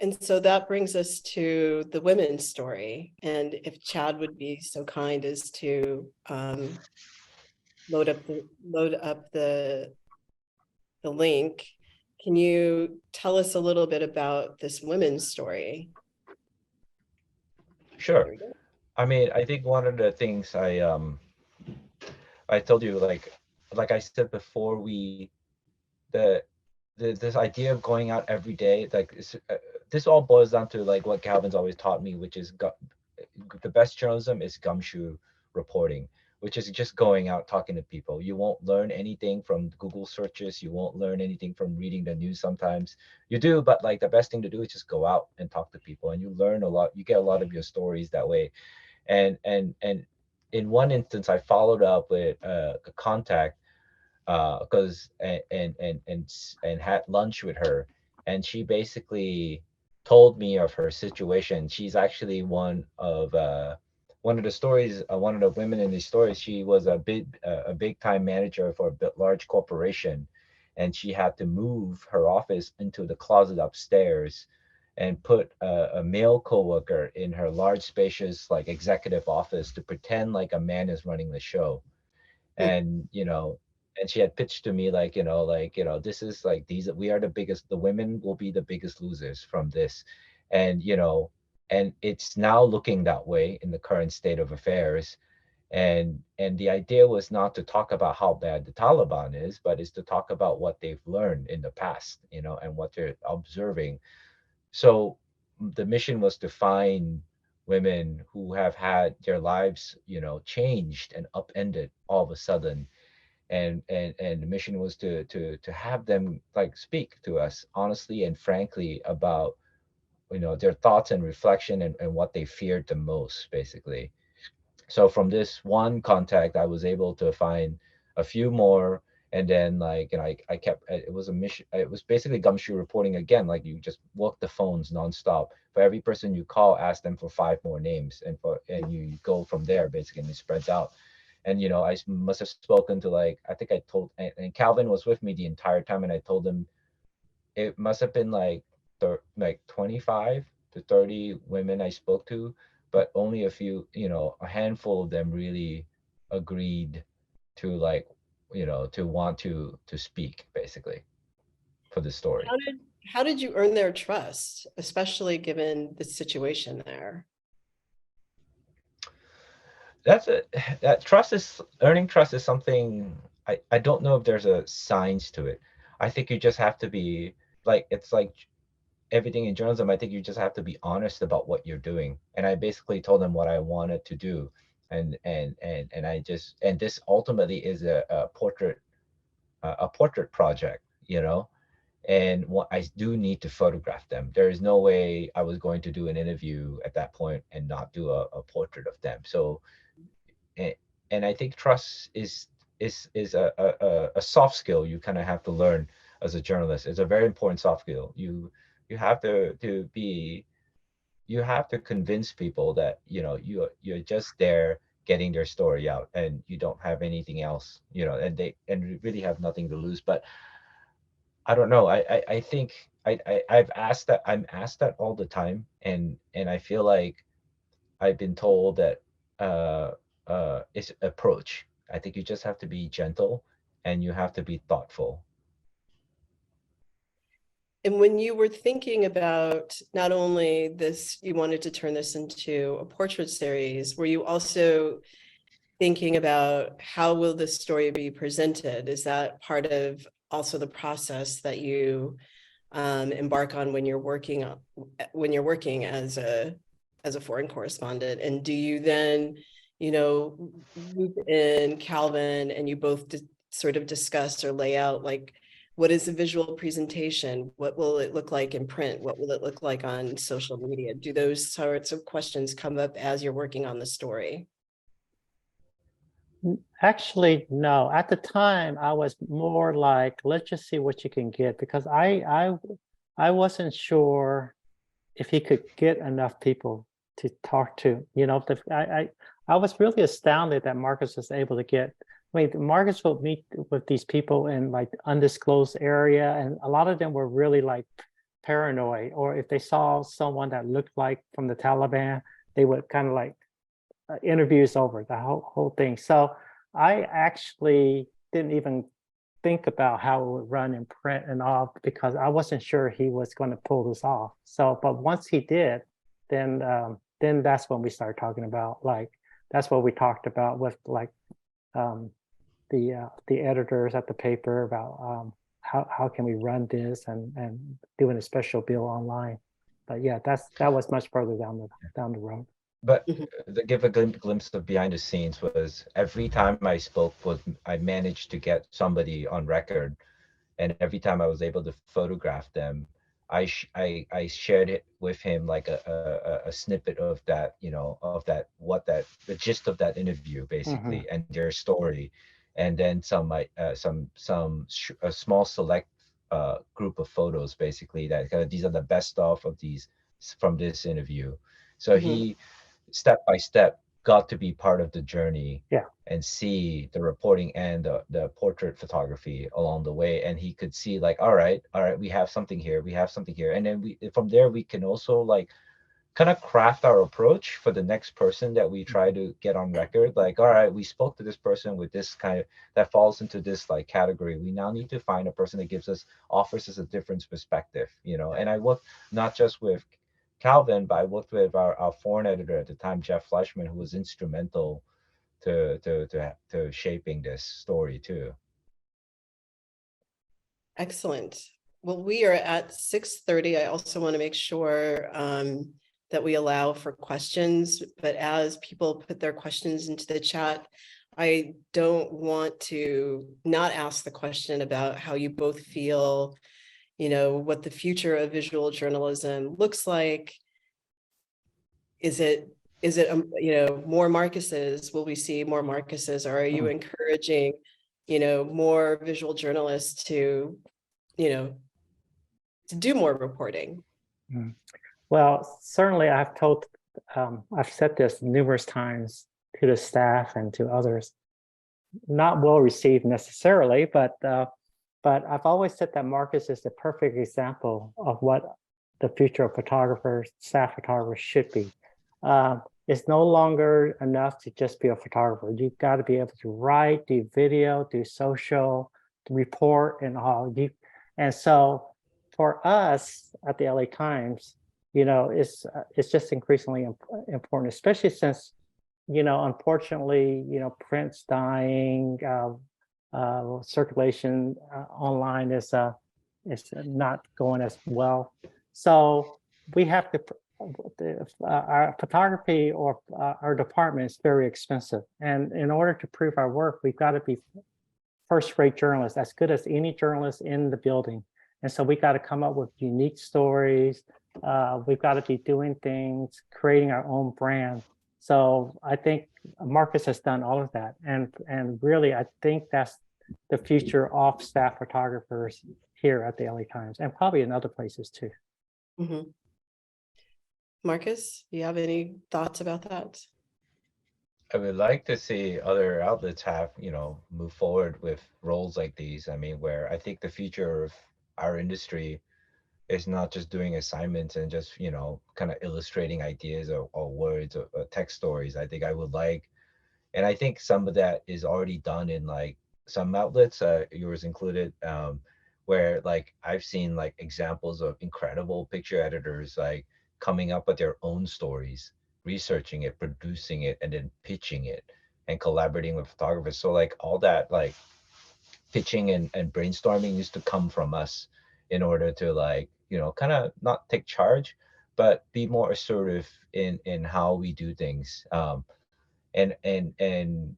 And so that brings us to the women's story. And if Chad would be so kind as to load up the link, can you tell us a little bit about this women's story? Sure. I mean, I think one of the things I told you, like I said before, the this idea of going out every day, like this all boils down to like what Calvin's always taught me, which is the best journalism is gumshoe reporting, which is just going out talking to people. You won't learn anything from Google searches. You won't learn anything from reading the news. Sometimes you do, but like the best thing to do is just go out and talk to people, and you learn a lot. You get a lot of your stories that way. And in one instance, I followed up with a contact because and had lunch with her, and she basically told me of her situation. She's actually one of the stories. One of the women in these stories. She was a big time manager for a large corporation, and she had to move her office into the closet upstairs and put a male coworker in her large spacious like executive office to pretend like a man is running the show. And and she had pitched to me like this is like these we are the biggest, the women will be the biggest losers from this. And and it's now looking that way in the current state of affairs. And the idea was not to talk about how bad the Taliban is, but is to talk about what they've learned in the past, and what they're observing. So the mission was to find women who have had their lives changed and upended all of a sudden. And the mission was to have them like speak to us honestly and frankly about their thoughts and reflection, and what they feared the most, basically. So from this one contact, I was able to find a few more. And then like I kept, it was a mission, it was basically gumshoe reporting again. Like you just work the phones nonstop. For every person you call, ask them for five more names, and you go from there, basically, and it spreads out. And must have spoken to, like, I think I told, and Calvin was with me the entire time, and I told him it must have been like like 25 to 30 women I spoke to, but only a few, a handful of them really agreed to, like, to want to speak, basically, for the story. How did you earn their trust, especially given the situation there? That's a that trust is earning trust is something, I don't know if there's a science to it. I think you just have to be, like, it's like everything in journalism. I think you just have to be honest about what you're doing. And I basically told them what I wanted to do. And I just, and this ultimately is a portrait project, and what I do need to photograph them. There is no way I was going to do an interview at that point and not do a portrait of them. So, and, and I think trust is a soft skill you kind of have to learn as a journalist. It's a very important soft skill. You have to be, you have to convince people that you're just there getting their story out, and you don't have anything else, and they really have nothing to lose. But I don't know. I think I'm asked that all the time, and I feel like I've been told that it's approach. I think you just have to be gentle, and you have to be thoughtful. And when you were thinking about not only this, you wanted to turn this into a portrait series, were you also thinking about how will this story be presented? Is that part of also the process that you embark on when you're working as a foreign correspondent? And do you then, loop in Calvin and you both sort of discuss or lay out, like, what is the visual presentation? What will it look like in print? What will it look like on social media? Do those sorts of questions come up as you're working on the story? Actually, no. At the time, I was more like, let's just see what you can get, because I wasn't sure if he could get enough people to talk to. I was really astounded that Marcus was able to get. I mean, Marcus would meet with these people in like undisclosed area, and a lot of them were really like paranoid, or if they saw someone that looked like from the Taliban, they would kind of like interviews over the whole thing. So I actually didn't even think about how it would run in print and all because I wasn't sure he was going to pull this off. So, but once he did, then that's when we started talking about like that's what we talked about with like the editors at the paper about how can we run this and doing a special bill online. But yeah, that was much further down the road. But to give a glimpse of behind the scenes was every time I spoke I managed to get somebody on record, and every time I was able to photograph them, I shared it with him like a snippet of that, of that the gist of that interview basically, and their story, and then a small select group of photos basically that these are the best of these from this interview. So he step by step got to be part of the journey, and see the reporting and the portrait photography along the way, and he could see like, all right, we have something here, and then from there we can also like kind of craft our approach for the next person that we try to get on record. Like, all right, we spoke to this person with this kind of that falls into this like category. We now need to find a person that offers us a different perspective, And I work not just with Calvin, but I worked with our foreign editor at the time, Jeff Fleischman, who was instrumental to shaping this story too. Excellent. Well, we are at 6:30. I also want to make sure that we allow for questions, but as people put their questions into the chat, I don't want to not ask the question about how you both feel, what the future of visual journalism looks like. Is it more Marcuses? Will we see more Marcuses? Or are you encouraging, more visual journalists to do more reporting? Well, certainly I've said this numerous times to the staff and to others, not well received necessarily, but I've always said that Marcus is the perfect example of what the future of photographers, staff photographers should be. It's no longer enough to just be a photographer. You've got to be able to write, do video, do social, report, and all. And so for us at the LA Times, it's just increasingly important, especially since, unfortunately, print's dying, circulation online is not going as well. So we have to, our photography or our department is very expensive. And in order to prove our work, we've got to be first-rate journalists, as good as any journalist in the building. And so we got to come up with unique stories. We've got to be doing things, creating our own brand. So I think Marcus has done all of that. And really, I think that's the future of staff photographers here at the LA Times and probably in other places too. Marcus, do you have any thoughts about that? I would like to see other outlets have, move forward with roles like these. I mean, where I think the future of our industry is not just doing assignments and just, kind of illustrating ideas or words or text stories. I think I would like, and I think some of that is already done in like some outlets, yours included, where like I've seen like examples of incredible picture editors like coming up with their own stories, researching it, producing it, and then pitching it and collaborating with photographers. So like all that like pitching and brainstorming used to come from us in order to like, kind of not take charge, but be more assertive in how we do things. And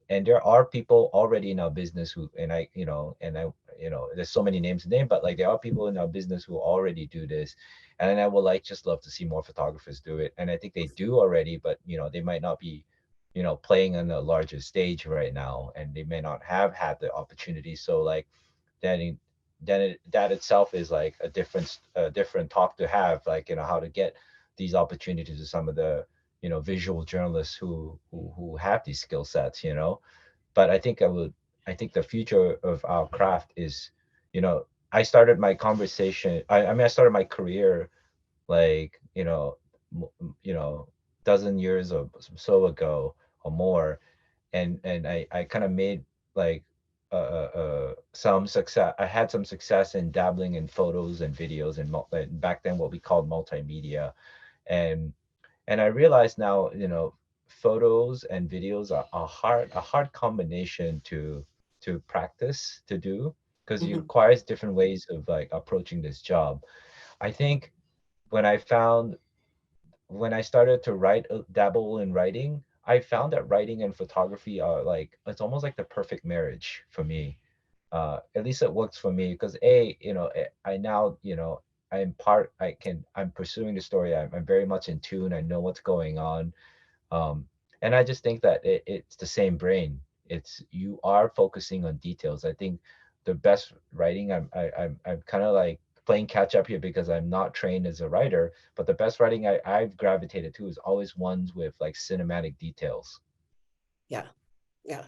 there are people already in our business who, there's so many names to name, but like there are people in our business who already do this. And I would just love to see more photographers do it. And I think they do already, but they might not be, playing on a larger stage right now, and they may not have had the opportunity. So like that itself is like a different talk to have, like, how to get these opportunities to some of the, visual journalists who have these skill sets, But I think the future of our craft is, I started my conversation. I mean, I started my career like, dozen years or so ago or more, and I kind of made like some success. I had some success in dabbling in photos and videos and back then what we called multimedia, and I realize now, photos and videos are a hard combination to practice to do, because it Mhm. requires different ways of like approaching this job. I think when I found when I started to write, dabble in writing, I found that writing and photography are like, it's almost like the perfect marriage for me. At least it works for me because I now, I'm pursuing the story. I'm very much in tune. I know what's going on. Um, and I just think that it's the same brain. You are focusing on details. I think the best writing, I'm kind of like playing catch up here because I'm not trained as a writer, but the best writing I've gravitated to is always ones with like cinematic details. Yeah, yeah.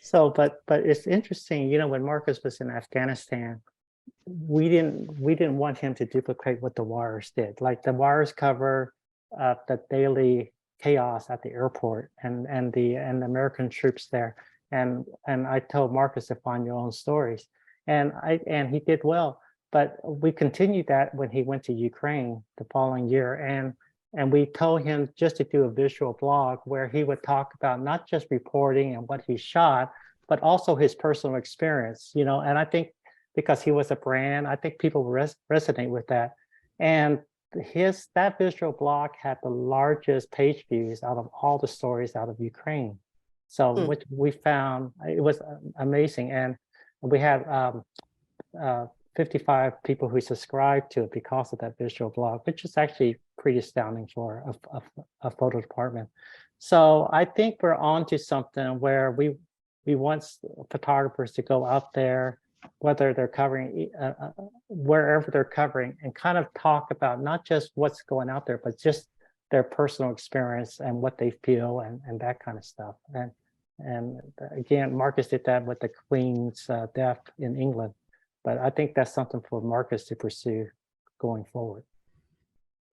So, but it's interesting, when Marcus was in Afghanistan, we didn't want him to duplicate what the Wires did. Like the Wires cover the daily chaos at the airport and the American troops there. And I told Marcus to find your own stories. And he did well. But we continued that when he went to Ukraine the following year. And we told him just to do a visual blog where he would talk about not just reporting and what he shot, but also his personal experience, and I think because he was a brand, I think people resonate with that. And that visual blog had the largest page views out of all the stories out of Ukraine. So Hmm. what we found, it was amazing. And we had 55 people who subscribed to it because of that visual blog, which is actually pretty astounding for a photo department. So I think we're on to something where we want photographers to go out there, whether they're covering wherever they're covering, and kind of talk about not just what's going out there, but just their personal experience and what they feel and that kind of stuff. And again, Marcus did that with the Queen's death in England. But I think that's something for Marcus to pursue going forward.